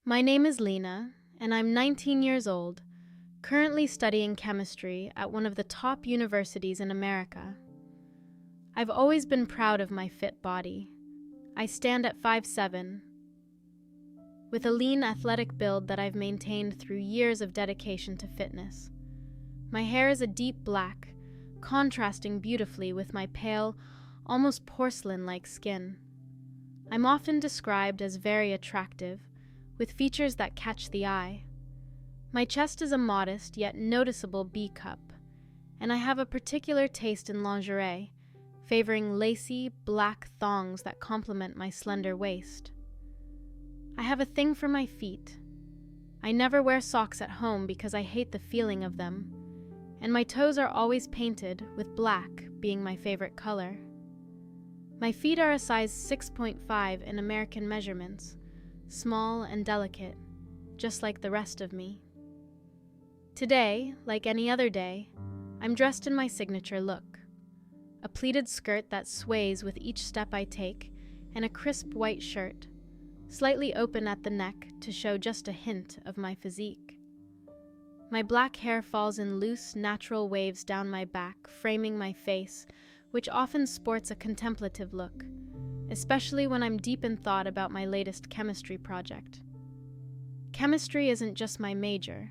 My name is Lena, and I'm 19 years old, currently studying chemistry at one of the top universities in America. I've always been proud of my fit body. I stand at 5'7", with a lean, athletic build that I've maintained through years of dedication to fitness. My hair is a deep black, contrasting beautifully with my pale, almost porcelain-like skin. I'm often described as very attractive, with features that catch the eye. My chest is a modest yet noticeable B cup, and I have a particular taste in lingerie, favoring lacy, black thongs that complement my slender waist. I have a thing for my feet. I never wear socks at home because I hate the feeling of them, and my toes are always painted, with black being my favorite color. My feet are a size 6.5 in American measurements, small and delicate, just like the rest of me. Today, like any other day, I'm dressed in my signature look. A pleated skirt that sways with each step I take, and a crisp white shirt, slightly open at the neck to show just a hint of my physique. My black hair falls in loose, natural waves down my back, framing my face, which often sports a contemplative look, especially when I'm deep in thought about my latest chemistry project. Chemistry isn't just my major,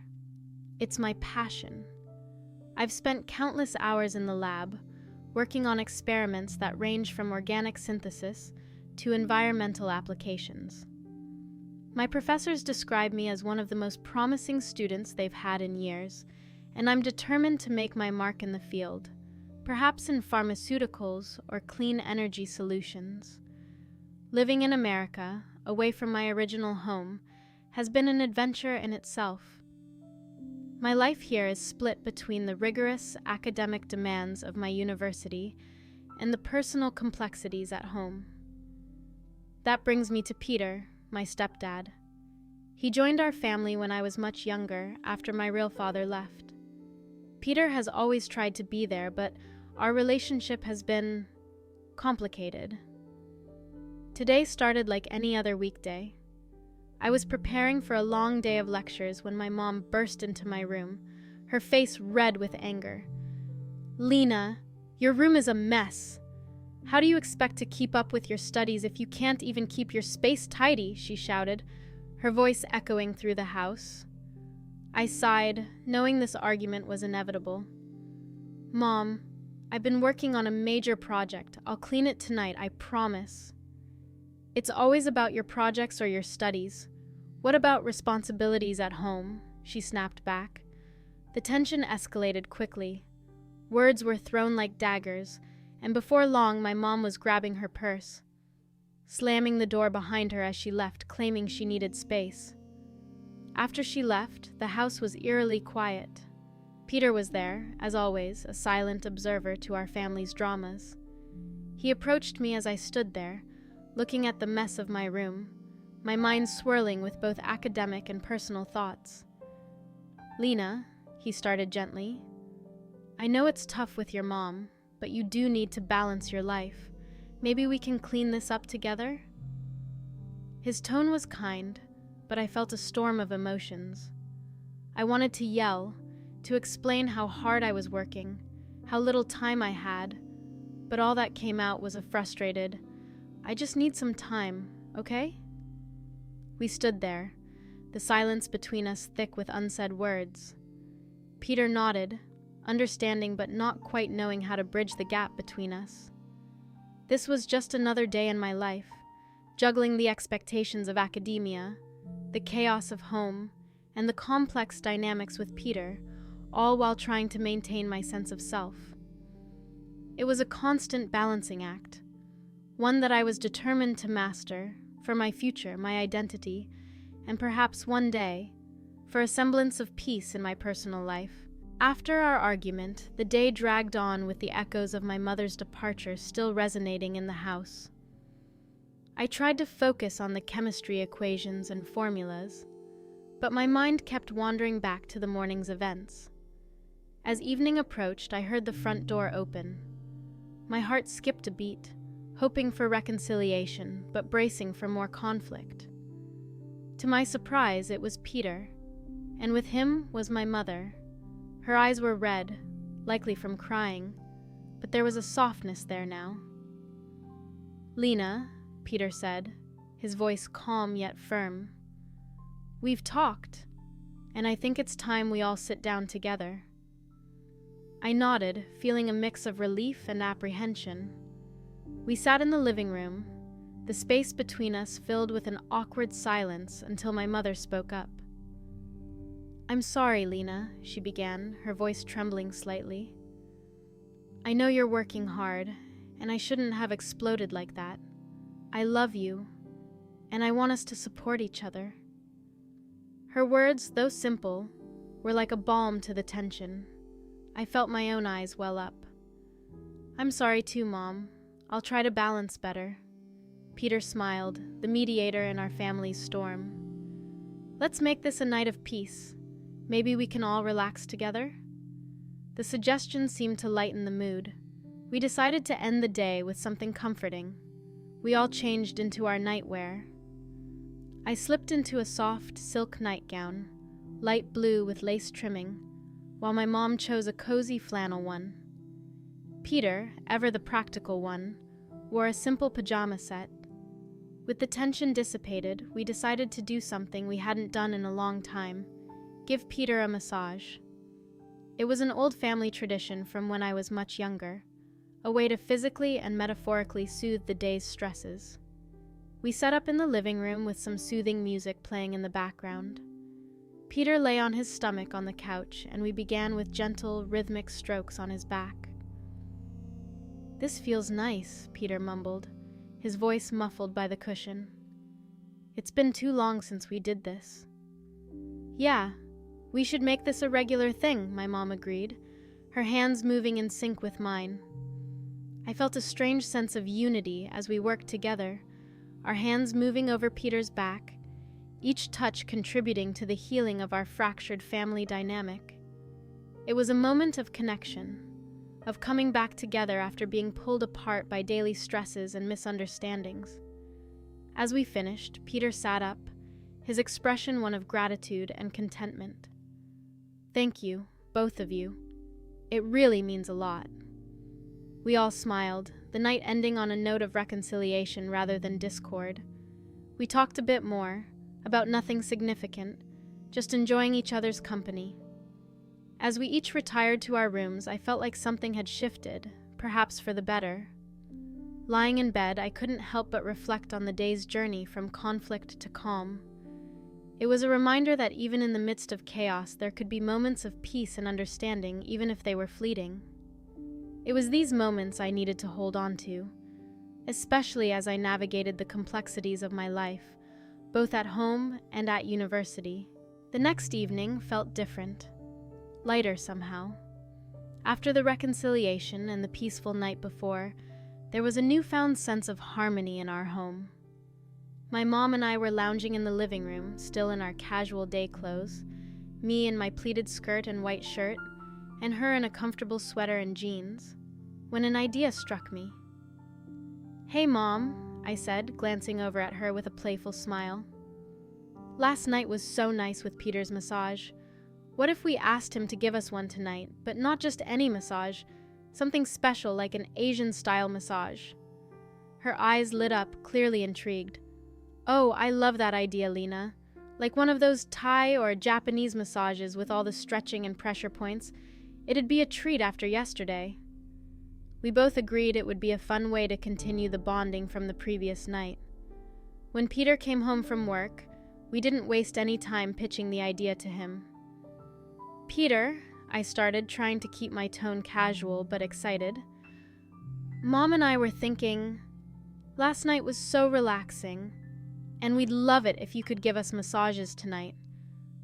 it's my passion. I've spent countless hours in the lab, working on experiments that range from organic synthesis to environmental applications. My professors describe me as one of the most promising students they've had in years, and I'm determined to make my mark in the field, perhaps in pharmaceuticals or clean energy solutions. Living in America, away from my original home, has been an adventure in itself. My life here is split between the rigorous academic demands of my university and the personal complexities at home. That brings me to Peter, my stepdad. He joined our family when I was much younger, after my real father left. Peter has always tried to be there, but our relationship has been complicated. Today started like any other weekday. I was preparing for a long day of lectures when my mom burst into my room, her face red with anger. "Lena, your room is a mess. How do you expect to keep up with your studies if you can't even keep your space tidy?" she shouted, her voice echoing through the house. I sighed, knowing this argument was inevitable. "Mom, I've been working on a major project. I'll clean it tonight, I promise." "It's always about your projects or your studies. What about responsibilities at home?" she snapped back. The tension escalated quickly. Words were thrown like daggers, and before long my mom was grabbing her purse, slamming the door behind her as she left, claiming she needed space. After she left, the house was eerily quiet. Peter was there, as always, a silent observer to our family's dramas. He approached me as I stood there, looking at the mess of my room, my mind swirling with both academic and personal thoughts. "Lena," he started gently, "I know it's tough with your mom, but you do need to balance your life. Maybe we can clean this up together?" His tone was kind, but I felt a storm of emotions. I wanted to yell, to explain how hard I was working, how little time I had, but all that came out was a frustrated, "I just need some time, okay?" We stood there, the silence between us thick with unsaid words. Peter nodded, understanding but not quite knowing how to bridge the gap between us. This was just another day in my life, juggling the expectations of academia, the chaos of home, and the complex dynamics with Peter, all while trying to maintain my sense of self. It was a constant balancing act, one that I was determined to master, for my future, my identity, and perhaps one day, for a semblance of peace in my personal life. After our argument, the day dragged on with the echoes of my mother's departure still resonating in the house. I tried to focus on the chemistry equations and formulas, but my mind kept wandering back to the morning's events. As evening approached, I heard the front door open. My heart skipped a beat, hoping for reconciliation, but bracing for more conflict. To To my surprise, it was Peter, and with him was my mother. Her eyes were red, likely from crying, but there was a softness there now. "Lena," Peter said, his voice calm yet firm, "we've talked, and I think it's time we all sit down together." I nodded, feeling a mix of relief and apprehension. We sat in the living room, the space between us filled with an awkward silence until my mother spoke up. "I'm sorry, Lena," she began, her voice trembling slightly. "I know you're working hard, and I shouldn't have exploded like that. I love you, and I want us to support each other." Her words, though simple, were like a balm to the tension. I felt my own eyes well up. "I'm sorry too, Mom. I'll try to balance better." Peter smiled, the mediator in our family's storm. "Let's make this a night of peace. Maybe we can all relax together?" The suggestion seemed to lighten the mood. We decided to end the day with something comforting. We all changed into our nightwear. I slipped into a soft silk nightgown, light blue with lace trimming, while my mom chose a cozy flannel one. Peter, ever the practical one, wore a simple pajama set. With the tension dissipated, we decided to do something we hadn't done in a long time: give Peter a massage. It was an old family tradition from when I was much younger, a way to physically and metaphorically soothe the day's stresses. We set up in the living room with some soothing music playing in the background. Peter lay on his stomach on the couch, and we began with gentle, rhythmic strokes on his back. "This feels nice," Peter mumbled, his voice muffled by the cushion. "It's been too long since we did this." "Yeah, we should make this a regular thing," my mom agreed, her hands moving in sync with mine. I felt a strange sense of unity as we worked together, our hands moving over Peter's back, each touch contributing to the healing of our fractured family dynamic. It was a moment of connection, of coming back together after being pulled apart by daily stresses and misunderstandings. As we finished, Peter sat up, his expression one of gratitude and contentment. "Thank you, both of you. It really means a lot." We all smiled, the night ending on a note of reconciliation rather than discord. We talked a bit more, about nothing significant, just enjoying each other's company. As we each retired to our rooms, I felt like something had shifted, perhaps for the better. Lying in bed, I couldn't help but reflect on the day's journey from conflict to calm. It was a reminder that even in the midst of chaos, there could be moments of peace and understanding, even if they were fleeting. It was these moments I needed to hold on to, especially as I navigated the complexities of my life, both at home and at university. The next evening felt different, lighter somehow. After the reconciliation and the peaceful night before, there was a newfound sense of harmony in our home. My mom and I were lounging in the living room, still in our casual day clothes, me in my pleated skirt and white shirt, and her in a comfortable sweater and jeans, when an idea struck me. "Hey, Mom," I said, glancing over at her with a playful smile. "Last night was so nice with Peter's massage. What if we asked him to give us one tonight, but not just any massage, something special like an Asian-style massage?" Her eyes lit up, clearly intrigued. "Oh, I love that idea, Lena. Like one of those Thai or Japanese massages with all the stretching and pressure points. It'd be a treat after yesterday." We both agreed it would be a fun way to continue the bonding from the previous night. When Peter came home from work, we didn't waste any time pitching the idea to him. "Peter," I started, trying to keep my tone casual but excited. "Mom and I were thinking, last night was so relaxing, and we'd love it if you could give us massages tonight.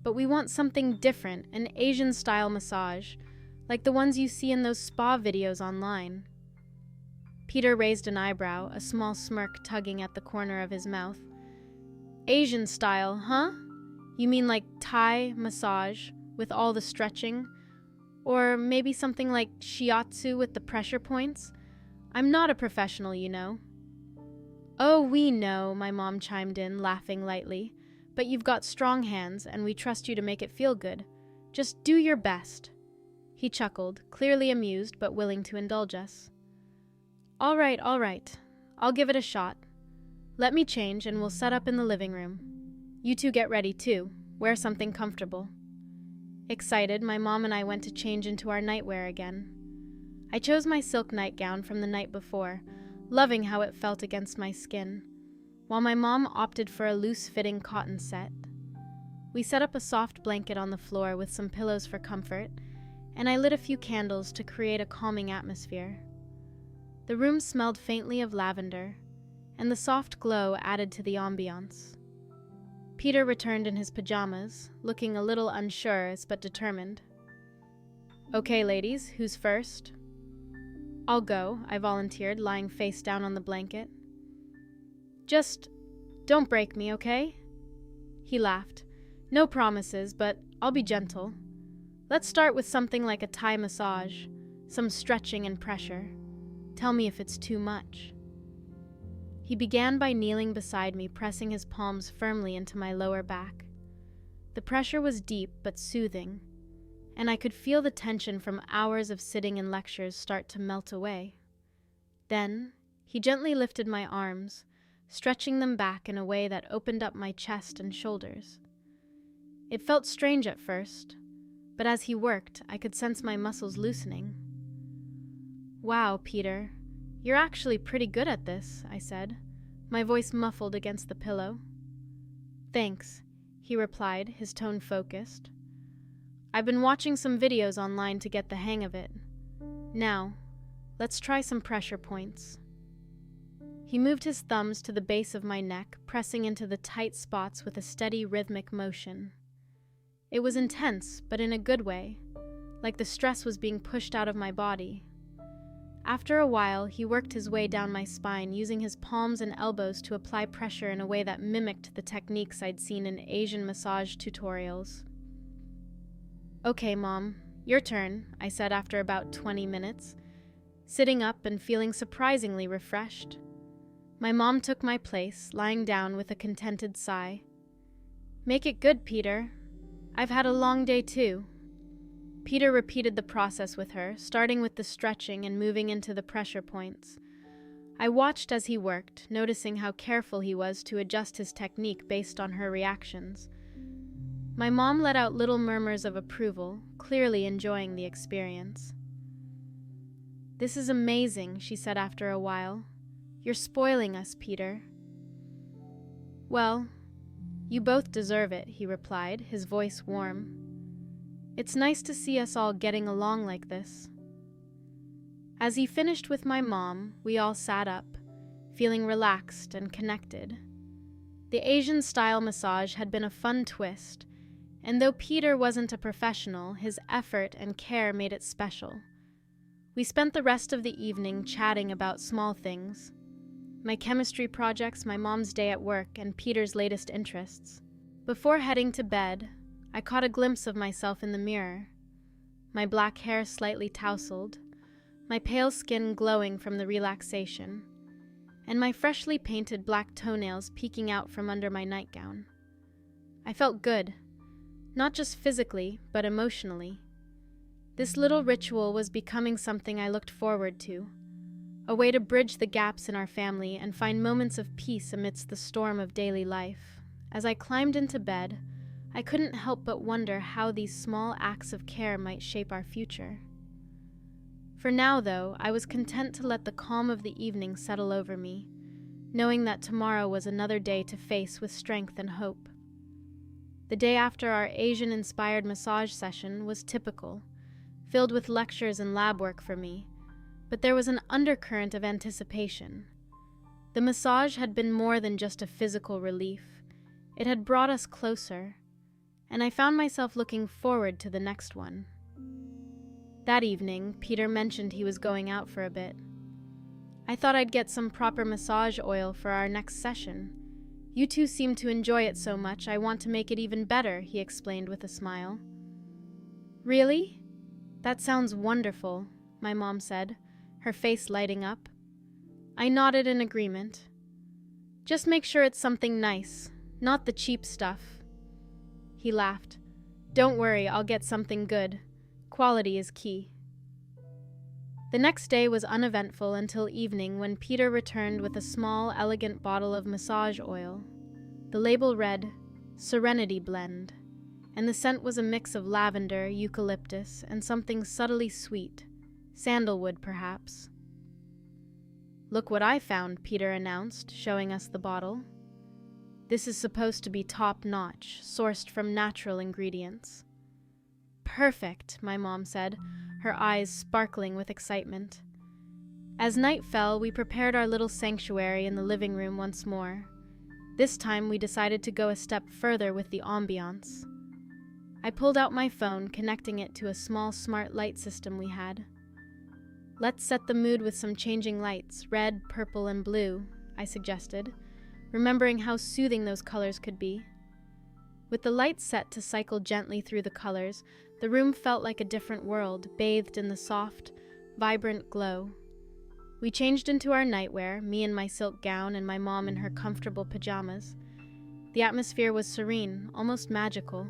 But we want something different, an Asian-style massage, like the ones you see in those spa videos online." Peter raised an eyebrow, a small smirk tugging at the corner of his mouth. "Asian style, huh? You mean like Thai massage with all the stretching? Or maybe something like shiatsu with the pressure points? I'm not a professional, you know." "Oh, we know," my mom chimed in, laughing lightly. but you've got strong hands and we trust you to make it feel good. Just do your best." He chuckled, clearly amused but willing to indulge us. All right. I'll give it a shot. Let me change and we'll set up in the living room. You two get ready too. Wear something comfortable." Excited, my mom and I went to change into our nightwear again. I chose my silk nightgown from the night before, loving how it felt against my skin, while my mom opted for a loose-fitting cotton set. We set up a soft blanket on the floor with some pillows for comfort, and I lit a few candles to create a calming atmosphere. The room smelled faintly of lavender, and the soft glow added to the ambiance. Peter returned in his pajamas, looking a little unsure but determined. "Okay, ladies, who's first?" "I'll go," I volunteered, lying face down on the blanket. "Just don't break me, okay?" He laughed. "No promises, but I'll be gentle. Let's start with something like a Thai massage, some stretching and pressure. Tell me if it's too much." He began by kneeling beside me, pressing his palms firmly into my lower back. The pressure was deep but soothing, and I could feel the tension from hours of sitting in lectures start to melt away. Then, he gently lifted my arms, stretching them back in a way that opened up my chest and shoulders. It felt strange at first, but as he worked, I could sense my muscles loosening. "Wow, Peter, you're actually pretty good at this," I said, my voice muffled against the pillow. "Thanks," he replied, his tone focused. "I've been watching some videos online to get the hang of it. Now, let's try some pressure points." He moved his thumbs to the base of my neck, pressing into the tight spots with a steady rhythmic motion. It was intense, but in a good way, like the stress was being pushed out of my body. After a while, he worked his way down my spine, using his palms and elbows to apply pressure in a way that mimicked the techniques I'd seen in Asian massage tutorials. "Okay, Mom, your turn," I said after about 20 minutes, sitting up and feeling surprisingly refreshed. My mom took my place, lying down with a contented sigh. "Make it good, Peter. I've had a long day too." Peter repeated the process with her, starting with the stretching and moving into the pressure points. I watched as he worked, noticing how careful he was to adjust his technique based on her reactions. My mom let out little murmurs of approval, clearly enjoying the experience. "This is amazing," she said after a while. "You're spoiling us, Peter." "Well, you both deserve it," he replied, his voice warm. "It's nice to see us all getting along like this." As he finished with my mom, we all sat up, feeling relaxed and connected. The Asian-style massage had been a fun twist, and though Peter wasn't a professional, his effort and care made it special. We spent the rest of the evening chatting about small things: my chemistry projects, my mom's day at work, and Peter's latest interests. Before heading to bed, I caught a glimpse of myself in the mirror, my black hair slightly tousled, my pale skin glowing from the relaxation, and my freshly painted black toenails peeking out from under my nightgown. I felt good, not just physically, but emotionally. This little ritual was becoming something I looked forward to, a way to bridge the gaps in our family and find moments of peace amidst the storm of daily life. As I climbed into bed, I couldn't help but wonder how these small acts of care might shape our future. For now, though, I was content to let the calm of the evening settle over me, knowing that tomorrow was another day to face with strength and hope. The day after our Asian-inspired massage session was typical, filled with lectures and lab work for me, but there was an undercurrent of anticipation. The massage had been more than just a physical relief. It had brought us closer, and I found myself looking forward to the next one. That evening, Peter mentioned he was going out for a bit. "I thought I'd get some proper massage oil for our next session. You two seem to enjoy it so much, I want to make it even better," he explained with a smile. "Really? That sounds wonderful," my mom said, her face lighting up. I nodded in agreement. "Just make sure it's something nice, Not the cheap stuff. He laughed. Don't worry, I'll get something good. Quality is key. The next day was uneventful until evening when Peter returned with a small, elegant bottle of massage oil. The label read, Serenity Blend, and the scent was a mix of lavender, eucalyptus, and something subtly sweet, sandalwood perhaps. Look what I found, Peter announced, showing us the bottle. This is supposed to be top-notch, sourced from natural ingredients. Perfect, my mom said, her eyes sparkling with excitement. As night fell, we prepared our little sanctuary in the living room once more. This time we decided to go a step further with the ambiance. I pulled out my phone, connecting it to a small smart light system we had. Let's set the mood with some changing lights, red, purple, and blue, I suggested, remembering how soothing those colors could be. With the lights set to cycle gently through the colors, the room felt like a different world, bathed in the soft, vibrant glow. We changed into our nightwear, me in my silk gown and my mom in her comfortable pajamas. The atmosphere was serene, almost magical.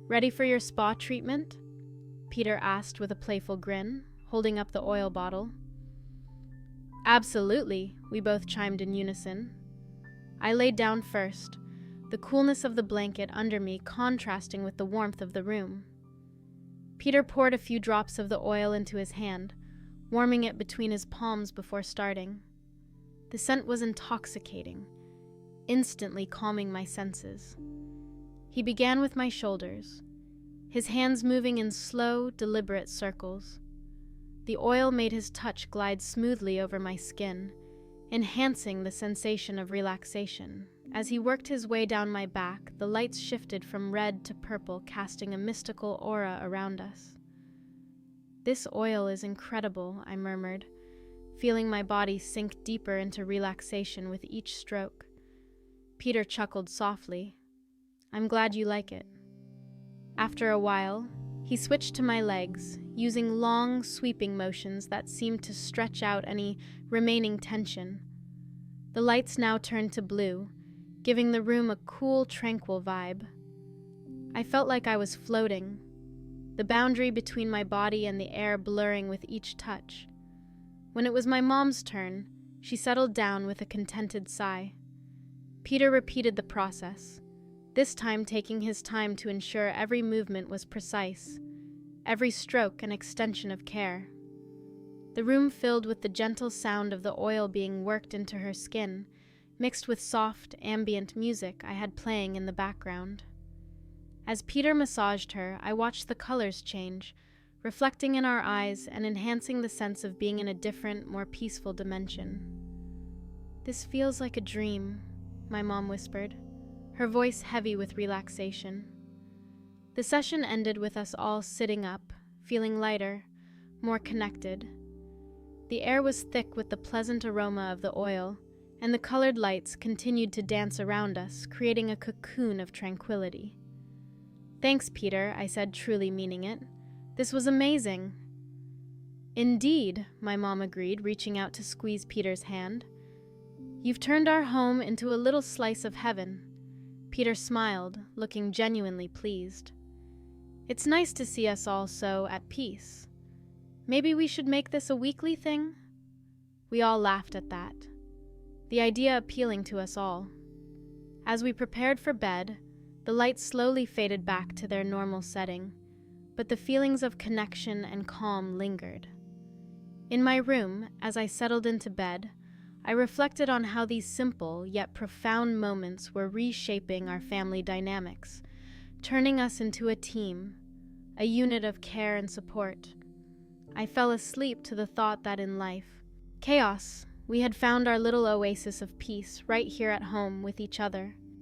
Ready for your spa treatment? Peter asked with a playful grin, holding up the oil bottle. Absolutely, we both chimed in unison. I laid down first, the coolness of the blanket under me contrasting with the warmth of the room. Peter poured a few drops of the oil into his hand, warming it between his palms before starting. The scent was intoxicating, instantly calming my senses. He began with my shoulders, his hands moving in slow, deliberate circles. The oil made his touch glide smoothly over my skin, enhancing the sensation of relaxation. As he worked his way down my back, the lights shifted from red to purple, casting a mystical aura around us. This oil is incredible, I murmured, feeling my body sink deeper into relaxation with each stroke. Peter chuckled softly. I'm glad you like it. After a while, he switched to my legs, using long, sweeping motions that seemed to stretch out any remaining tension. The lights now turned to blue, giving the room a cool, tranquil vibe. I felt like I was floating, the boundary between my body and the air blurring with each touch. When it was my mom's turn, she settled down with a contented sigh. Peter repeated the process, this time taking his time to ensure every movement was precise, every stroke an extension of care. The room filled with the gentle sound of the oil being worked into her skin, mixed with soft, ambient music I had playing in the background. As Peter massaged her, I watched the colors change, reflecting in our eyes and enhancing the sense of being in a different, more peaceful dimension. This feels like a dream, my mom whispered, her voice heavy with relaxation. The session ended with us all sitting up, feeling lighter, more connected. The air was thick with the pleasant aroma of the oil, and the colored lights continued to dance around us, creating a cocoon of tranquility. Thanks, Peter, I said, truly meaning it. This was amazing. Indeed, my mom agreed, reaching out to squeeze Peter's hand. You've turned our home into a little slice of heaven. Peter smiled, looking genuinely pleased. It's nice to see us all so at peace. Maybe we should make this a weekly thing? We all laughed at that, the idea appealing to us all. As we prepared for bed, the lights slowly faded back to their normal setting, but the feelings of connection and calm lingered. In my room, as I settled into bed, I reflected on how these simple yet profound moments were reshaping our family dynamics, turning us into a team, a unit of care and support. I fell asleep to the thought that in chaos, we had found our little oasis of peace right here at home with each other.